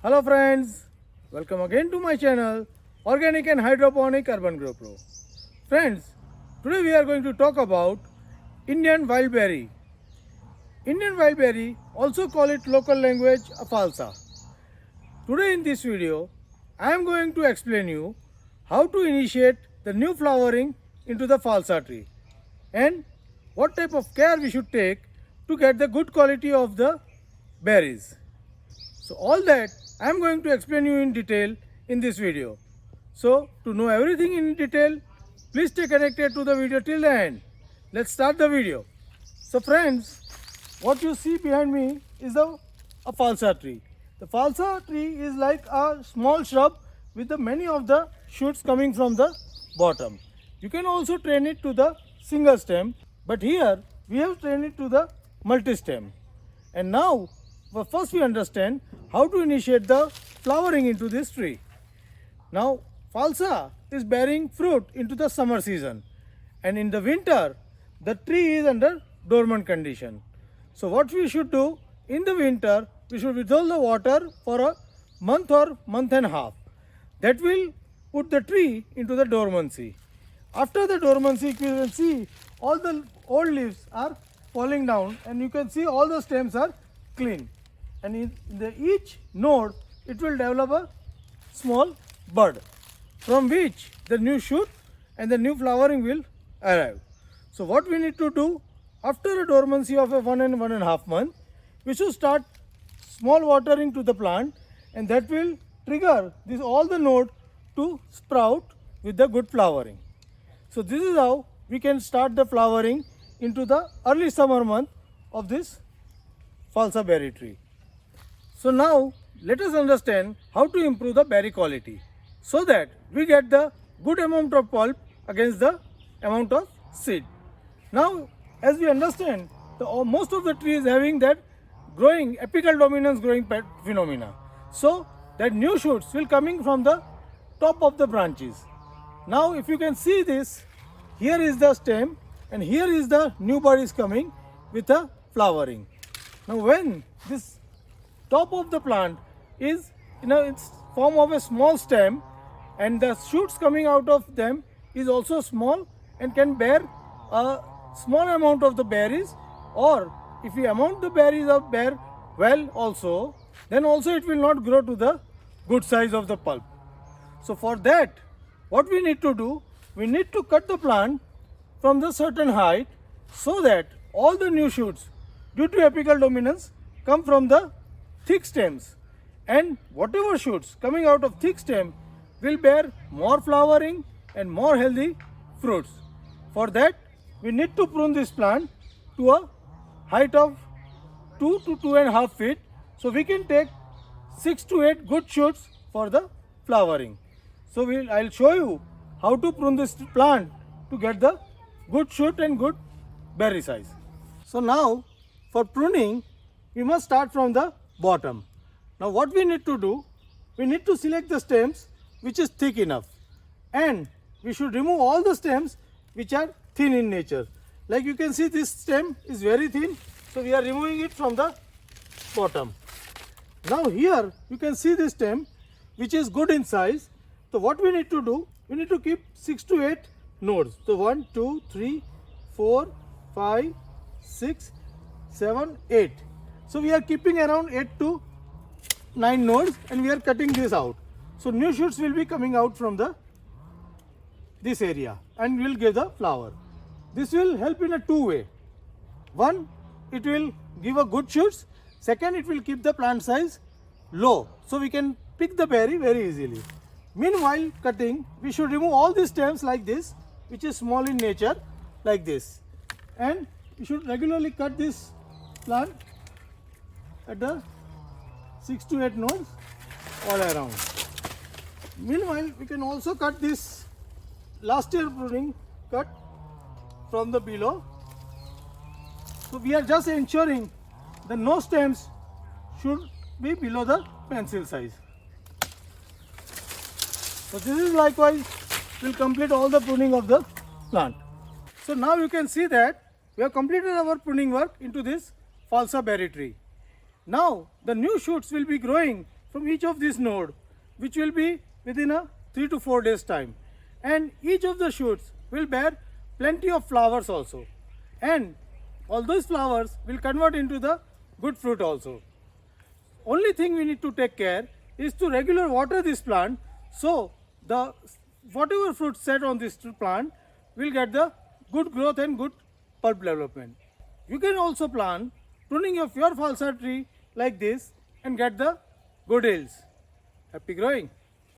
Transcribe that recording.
Hello friends, welcome again to my channel Organic and Hydroponic Urban Grow Pro. Friends, today we are going to talk about Indian wildberry. Indian wildberry, also call it local language a falsa. Today in this video, I am going to explain you how to initiate the new flowering into the falsa tree and what type of care we should take to get the good quality of the berries. So all that I am going to explain you in detail in this video. So to know everything in detail, please stay connected to the video till the end. Let's start the video. So friends, what you see behind me is a falsa tree. The falsa tree is like a small shrub with many of the shoots coming from the bottom. You can also train it to the single stem, but here we have trained it to the multi-stem. And now first we understand how to initiate the flowering into this tree. Now falsa is bearing fruit into the summer season, and in the winter the tree is under dormant condition. So what we should do in the winter, we should withhold the water for a month or month and a half. That will put the tree into the dormancy. After the dormancy, you can see all the old leaves are falling down and you can see all the stems are clean. And in each node, it will develop a small bud from which the new shoot and the new flowering will arrive. So what we need to do after a dormancy of a 1 and 1.5 month, we should start small watering to the plant, and that will trigger all the node to sprout with the good flowering. So this is how we can start the flowering into the early summer month of this falsa berry tree. So now let us understand how to improve the berry quality so that we get the good amount of pulp against the amount of seed. Now as we understand, most of the trees having that growing apical dominance growing phenomena. So that new shoots will coming from the top of the branches. Now if you can see this, here is the stem and here is the new bud is coming with a flowering. Now when this top of the plant is its form of a small stem and the shoots coming out of them is also small and can bear a small amount of the berries, or if we amount the berries of bear well also, then also it will not grow to the good size of the pulp. So for that, what we need to do, we need to cut the plant from the certain height so that all the new shoots due to apical dominance come from the thick stems, and whatever shoots coming out of thick stem will bear more flowering and more healthy fruits. For that, we need to prune this plant to a height of 2 to 2.5 feet, so we can take 6 to 8 good shoots for the flowering. So I'll show you how to prune this plant to get the good shoot and good berry size. So now for pruning, we must start from the bottom. Now what we need to do, we need to select the stems which is thick enough, and we should remove all the stems which are thin in nature. Like you can see, this stem is very thin, so we are removing it from the bottom. Now here you can see this stem which is good in size. So what we need to do, we need to keep 6 to 8 nodes. So 1, 2, 3, 4, 5, 6, 7, 8. So we are keeping around 8 to 9 nodes and we are cutting this out. So new shoots will be coming out from this area and will give the flower. This will help in a two-way. One, it will give a good shoots. Second, it will keep the plant size low, so we can pick the berry very easily. Meanwhile, cutting, we should remove all these stems like this, which is small in nature, like this. And we should regularly cut this plant at the 6 to 8 nodes all around. Meanwhile, we can also cut this last year pruning cut from the below. So we are just ensuring the no stems should be below the pencil size. So this is likewise will complete all the pruning of the plant. So now you can see that we have completed our pruning work into this falsa berry tree. Now the new shoots will be growing from each of these node, which will be within a 3 to 4 days time. And each of the shoots will bear plenty of flowers also. And all those flowers will convert into the good fruit also. Only thing we need to take care is to regular water this plant, so the whatever fruit set on this plant will get the good growth and good pulp development. You can also plan pruning of your falsa tree like this and get the good yields. Happy growing!